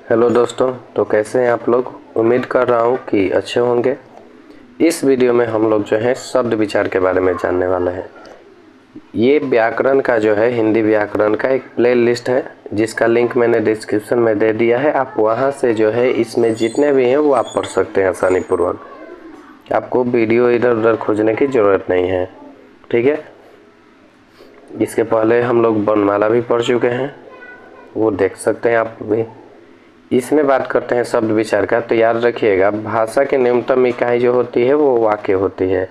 Hello दोस्तों, तो कैसे हैं आप लोग। उम्मीद कर रहा हूँ कि अच्छे होंगे। इस वीडियो में हम लोग जो है शब्द विचार के बारे में जानने वाले हैं। ये व्याकरण का जो है हिंदी व्याकरण का एक प्ले लिस्ट है जिसका लिंक मैंने डिस्क्रिप्शन में दे दिया है। आप वहाँ से जो है इसमें जितने भी हैं वो आप पढ़ सकते हैं आसानी पूर्वक। आपको वीडियो इधर उधर खोजने की ज़रूरत नहीं है, ठीक है। इसके पहले हम लोग वर्णमाला भी पढ़ चुके हैं, वो देख सकते हैं आप भी। इसमें बात करते हैं शब्द विचार का। तो याद रखिएगा, भाषा की न्यूनतम इकाई जो होती है वो वाक्य होती है,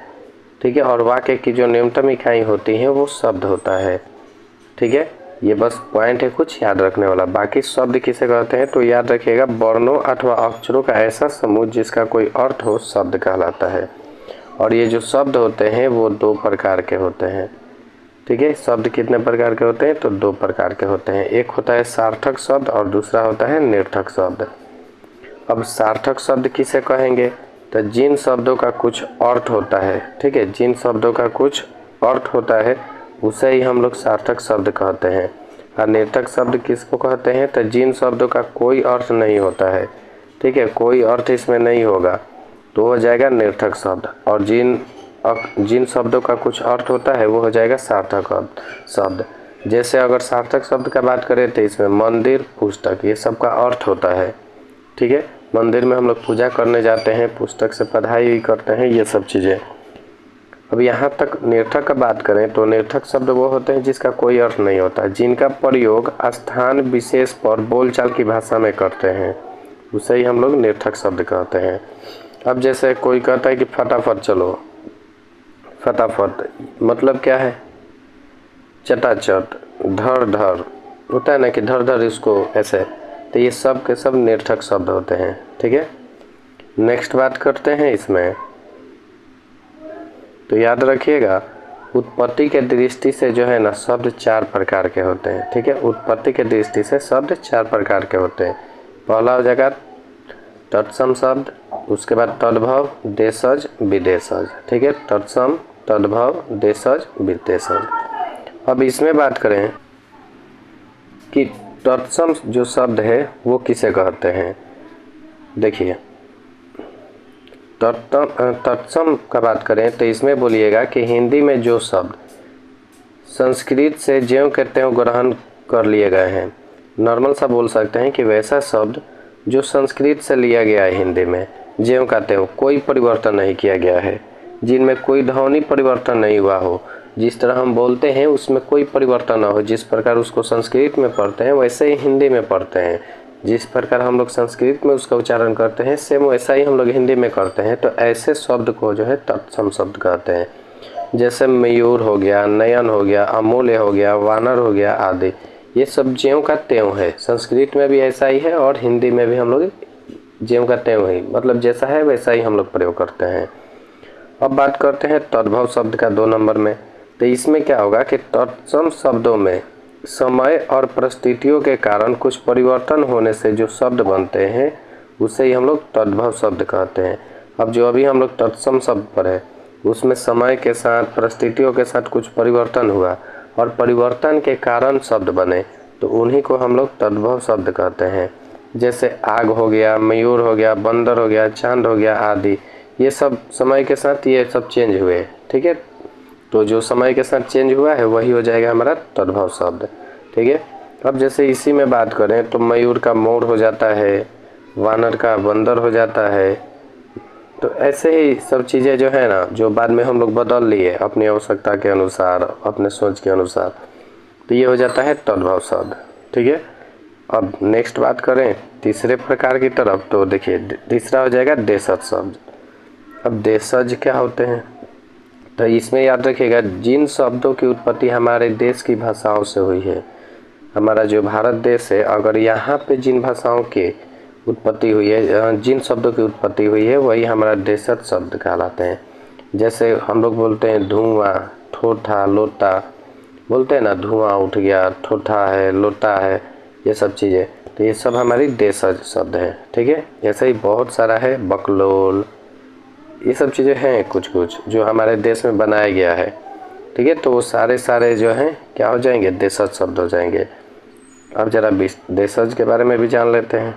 ठीक है। और वाक्य की जो न्यूनतम इकाई होती है वो शब्द होता है, ठीक है। ये बस पॉइंट है कुछ याद रखने वाला। बाकी शब्द किसे कहते हैं तो याद रखिएगा, वर्णों अथवा अक्षरों का ऐसा समूह जिसका कोई अर्थ हो शब्द कहलाता है। और ये जो शब्द होते हैं वो दो प्रकार के होते हैं, ठीक है। शब्द कितने प्रकार के होते हैं तो दो प्रकार के होते हैं। एक होता है सार्थक शब्द और दूसरा होता है निरर्थक शब्द। अब सार्थक शब्द किसे कहेंगे तो जिन शब्दों का कुछ अर्थ होता है, ठीक है, जिन शब्दों का कुछ अर्थ होता है उसे ही हम लोग सार्थक शब्द कहते हैं। और निरर्थक शब्द किसको कहते हैं तो जिन शब्दों का कोई अर्थ नहीं होता है, ठीक है, कोई अर्थ इसमें नहीं होगा तो हो जाएगा निरर्थक शब्द। और जिन शब्दों का कुछ अर्थ होता है वो हो जाएगा सार्थक शब्द। जैसे अगर सार्थक शब्द का बात करें तो इसमें मंदिर, पुस्तक, ये सब का अर्थ होता है, ठीक है। मंदिर में हम लोग पूजा करने जाते हैं, पुस्तक से पढ़ाई भी करते हैं, ये सब चीज़ें। अब यहाँ तक निरर्थक का बात करें तो निरर्थक शब्द वो होते हैं जिसका कोई अर्थ नहीं होता, जिनका प्रयोग स्थान विशेष पर बोलचाल की भाषा में करते हैं, उसे ही हम लोग निरर्थक शब्द कहते हैं। अब जैसे कोई कहता है कि फटाफट चलो, फटाफट मतलब क्या है, चटाचट, धड़ धड़ होता है ना कि धड़ धड़ इसको ऐसे, तो ये सब के सब निरर्थक शब्द होते हैं, ठीक है। नेक्स्ट बात करते हैं इसमें। तो याद रखिएगा, उत्पत्ति के दृष्टि से जो है ना शब्द चार प्रकार के होते हैं, ठीक है। उत्पत्ति के दृष्टि से शब्द चार प्रकार के होते हैं। पहला हो जाएगा तत्सम शब्द, उसके बाद तद्भव, देशज, विदेशज, ठीक है। तत्सम, तद्भव, देशज, विदेशज। अब इसमें बात करें कि तत्सम जो शब्द है वो किसे कहते हैं। देखिए, तत्सम का बात करें तो इसमें बोलिएगा कि हिंदी में जो शब्द संस्कृत से ज्यों के त्यों ग्रहण कर लिए गए हैं, नॉर्मल सा बोल सकते हैं कि वैसा शब्द जो संस्कृत से लिया गया है हिंदी में, ज्यों का त्यों, कोई परिवर्तन नहीं किया गया है, जिनमें कोई ध्वनि परिवर्तन नहीं हुआ हो, जिस तरह हम बोलते हैं उसमें कोई परिवर्तन ना हो, जिस प्रकार उसको संस्कृत में पढ़ते हैं वैसे ही हिंदी में पढ़ते हैं, जिस प्रकार हम लोग संस्कृत में उसका उच्चारण करते हैं सेम वैसा ही हम लोग हिंदी में करते हैं। तो ऐसे शब्द को जो है तत्सम शब्द कहते हैं। जैसे मयूर हो गया, नयन हो गया, अमूल्य हो गया, वानर हो गया आदि, ये सब ज्यों का त्यों है। संस्कृत में भी ऐसा ही है और हिंदी में भी हम लोग ज्यों का त्यों ही, मतलब जैसा है वैसा ही हम लोग प्रयोग करते हैं। अब बात करते हैं तद्भव शब्द का 2 नंबर में। तो इसमें क्या होगा कि तत्सम शब्दों में समय और परिस्थितियों के कारण कुछ परिवर्तन होने से जो शब्द बनते हैं उसे ही हम लोग तद्भव शब्द कहते हैं। अब जो अभी हम लोग तत्सम शब्द पर है उसमें समय के साथ, परिस्थितियों के साथ कुछ परिवर्तन हुआ और परिवर्तन के कारण शब्द बने, तो उन्हीं को हम लोग तद्भव शब्द कहते हैं। जैसे आग हो गया, मयूर हो गया, बंदर हो गया, चांद हो गया आदि, ये सब समय के साथ ये सब चेंज हुए, ठीक है। तो जो समय के साथ चेंज हुआ है वही हो जाएगा हमारा तद्भव शब्द, ठीक है। अब जैसे इसी में बात करें तो मयूर का मोर हो जाता है, वानर का बंदर हो जाता है। तो ऐसे ही सब चीज़ें जो है ना, जो बाद में हम लोग बदल लिए अपनी आवश्यकता के अनुसार, अपने सोच के अनुसार, तो ये हो जाता है तद्भव शब्द, ठीक है। अब नेक्स्ट बात करें तीसरे प्रकार की तरफ, तो देखिए तीसरा हो जाएगा देशज शब्द। अब देशज क्या होते हैं तो इसमें याद रखिएगा, जिन शब्दों की उत्पत्ति हमारे देश की भाषाओं से हुई है, हमारा जो भारत देश है, अगर यहाँ पे जिन भाषाओं की उत्पत्ति हुई है, जिन शब्दों की उत्पत्ति हुई है वही हमारा देशज शब्द कहलाते हैं। जैसे हम लोग बोलते हैं धुआं, ठोठा, लोटा, बोलते हैं ना धुआं उठ गया, ठोठा है, लोटा है, ये सब चीज़ें, तो ये सब हमारी देशज शब्द है, ठीक है। ऐसे ही बहुत सारा है, बकलोल, ये सब चीज़ें हैं कुछ कुछ जो हमारे देश में बनाया गया है, ठीक है। तो वो सारे जो हैं क्या हो जाएंगे, देशज शब्द हो जाएंगे। अब जरा देशज के बारे में भी जान लेते हैं।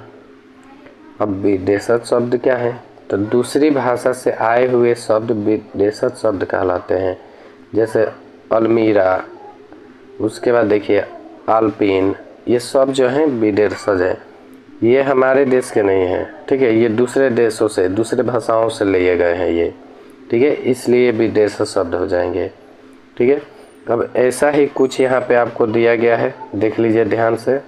अब विदेशज शब्द क्या है? तो दूसरी भाषा से आए हुए शब्द विदेशज शब्द कहलाते हैं। जैसे अलमीरा, उसके बाद देखिए आल्पिन, ये सब जो हैं विदेशज हैं। ये हमारे देश के नहीं हैं, ठीक है, ये दूसरे देशों से, दूसरे भाषाओं से लिए गए हैं ये, ठीक है, इसलिए विदेशज शब्द हो जाएंगे, ठीक है। अब ऐसा ही कुछ यहाँ पे आपको दिया गया है, देख लीजिए ध्यान से।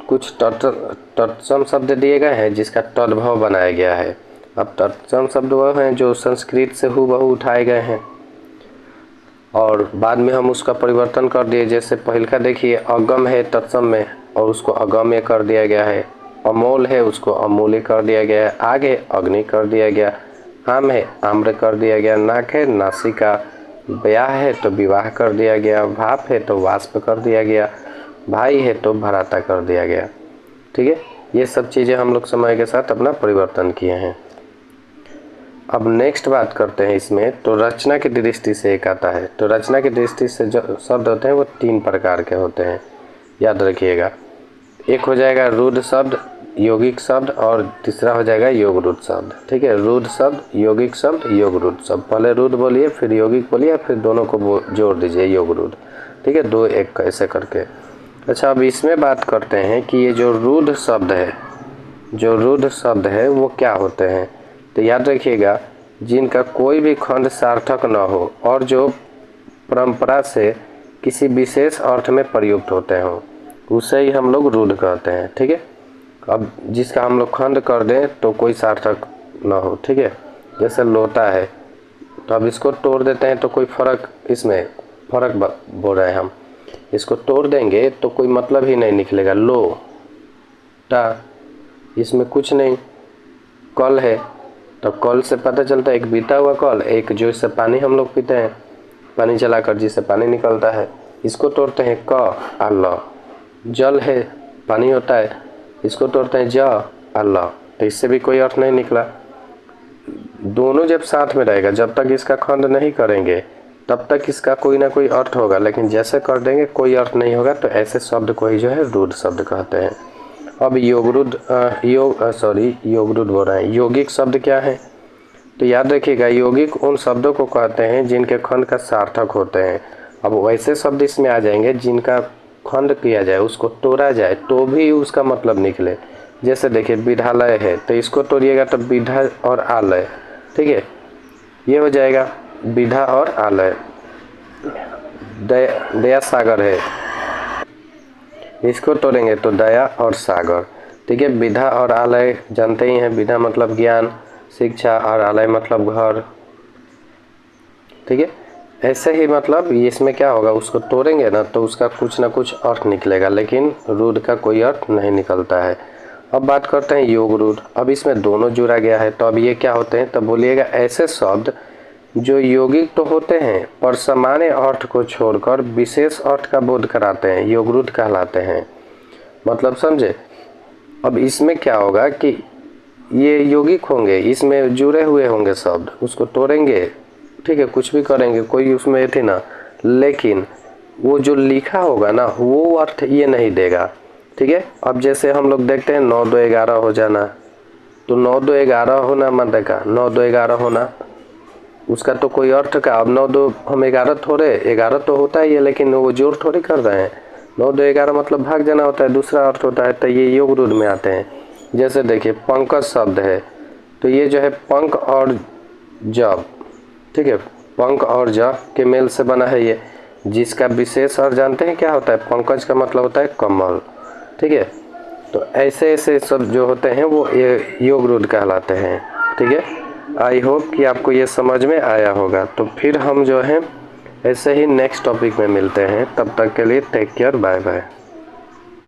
कुछ तत्सम शब्द दिए गए हैं जिसका तद्भव बनाया गया है। अब तत्सम शब्द वह हैं जो संस्कृत से हूबहू उठाए गए हैं और बाद में हम उसका परिवर्तन कर दिए। जैसे पहल का देखिए, अगम है तत्सम में और उसको अगम्य कर दिया गया है। अमोल है, उसको अमूल्य कर दिया गया है। आग है, अग्नि कर दिया गया। आम है, आम्र कर दिया गया। नाक है, नासिका। ब्याह है तो विवाह कर दिया गया। भाप है तो वाष्प कर दिया गया। भाई है तो भराता कर दिया गया, ठीक है। ये सब चीज़ें हम लोग समय के साथ अपना परिवर्तन किए हैं। अब नेक्स्ट बात करते हैं इसमें, तो रचना की दृष्टि से एक आता है। तो रचना की दृष्टि से जो शब्द होते हैं वो 3 प्रकार के होते हैं, याद रखिएगा। एक हो जाएगा रूढ़ शब्द, यौगिक शब्द, और तीसरा हो जाएगा योग रूढ़ शब्द, ठीक है। रूढ़ शब्द, यौगिक शब्द, योग रूढ़ शब्द। पहले रूढ़ बोलिए, फिर यौगिक बोलिए, फिर दोनों को जोड़ दीजिए योग रूढ़, ठीक है, 2 1 ऐसे करके। अच्छा, अब इसमें बात करते हैं कि ये जो रूढ़ शब्द है, जो रूढ़ शब्द है वो क्या होते हैं। तो याद रखिएगा, जिनका कोई भी खंड सार्थक न हो और जो परंपरा से किसी विशेष अर्थ में प्रयुक्त होते हों, उसे ही हम लोग रूढ़ कहते हैं, ठीक है। अब जिसका हम लोग खंड कर दें तो कोई सार्थक न हो, ठीक है। जैसे लोटा है, तो अब इसको तोड़ देते हैं तो कोई इसमें फर्क बोल रहे हैं हम। इसको तोड़ देंगे तो कोई मतलब ही नहीं निकलेगा। लो टा, इसमें कुछ नहीं। कल है, तो कल से पता चलता है एक बीता हुआ कल, एक जो इससे पानी हम लोग पीते हैं, पानी चलाकर जिससे पानी निकलता है, इसको तोड़ते हैं क आ ल। जल है, पानी होता है, इसको तोड़ते हैं ज आ ल, तो इससे भी कोई अर्थ नहीं निकला। दोनों जब साथ में रहेगा, जब तक इसका खंड नहीं करेंगे तब तक इसका कोई ना कोई अर्थ होगा, लेकिन जैसे कर देंगे कोई अर्थ नहीं होगा, तो ऐसे शब्द को ही जो है रूढ़ शब्द कहते हैं। अब योग रूढ़ बोल रहे हैं। यौगिक शब्द क्या है? तो याद रखिएगा, यौगिक उन शब्दों को कहते हैं जिनके खंड का सार्थक होते हैं। अब वैसे शब्द इसमें आ जाएंगे जिनका खंड किया जाए, उसको तोड़ा जाए तो भी उसका मतलब निकले। जैसे देखिए विद्यालय है, तो इसको तोड़िएगा तो विधा और आलय, ठीक है, ये हो जाएगा विधा और आलय। दया सागर है, इसको तोड़ेंगे तो दया और सागर, ठीक है। विधा और आलय जानते ही हैं, विधा मतलब ज्ञान शिक्षा और आलय मतलब घर, ठीक है। ऐसे ही मतलब इसमें क्या होगा, उसको तोड़ेंगे ना तो उसका कुछ ना कुछ अर्थ निकलेगा, लेकिन रूढ़ का कोई अर्थ नहीं निकलता है। अब बात करते हैं योग रूढ़। अब इसमें दोनों जुड़ा गया है, तो अब ये क्या होते हैं, तब बोलिएगा ऐसे शब्द जो यौगिक तो होते हैं पर सामान्य अर्थ को छोड़कर विशेष अर्थ का बोध कराते हैं, योग रूढ़ कहलाते हैं। मतलब समझे। अब इसमें क्या होगा कि ये यौगिक होंगे, इसमें जुड़े हुए होंगे शब्द, उसको तोड़ेंगे, ठीक है, कुछ भी करेंगे, कोई उसमें थी ना, लेकिन वो जो लिखा होगा ना वो अर्थ ये नहीं देगा, ठीक है। अब जैसे हम लोग देखते हैं 9 2 11 हो जाना, तो 9 2 11 होना मतलब का 9 2 11 होना, उसका तो कोई अर्थ का। अब 9 2 हम 11 थोड़े, 11 तो होता ही है, लेकिन वो जोड़ थोड़ी कर रहे हैं। 9 2 11 मतलब भाग जाना होता है, दूसरा अर्थ होता है, तो ये योग रूढ़ में आते हैं। जैसे देखिए पंकज शब्द है, तो ये जो है पंख और जब, ठीक है, पंख और ज के मेल से बना है ये, जिसका विशेष अर्थ जानते हैं क्या होता है। पंकज का मतलब होता है कमल, ठीक है। तो ऐसे ऐसे सब जो होते हैं वो ये योग रूढ़ कहलाते हैं, ठीक है। आई होप कि आपको ये समझ में आया होगा। तो फिर हम जो है ऐसे ही नेक्स्ट टॉपिक में मिलते हैं, तब तक के लिए टेक केयर, बाय बाय।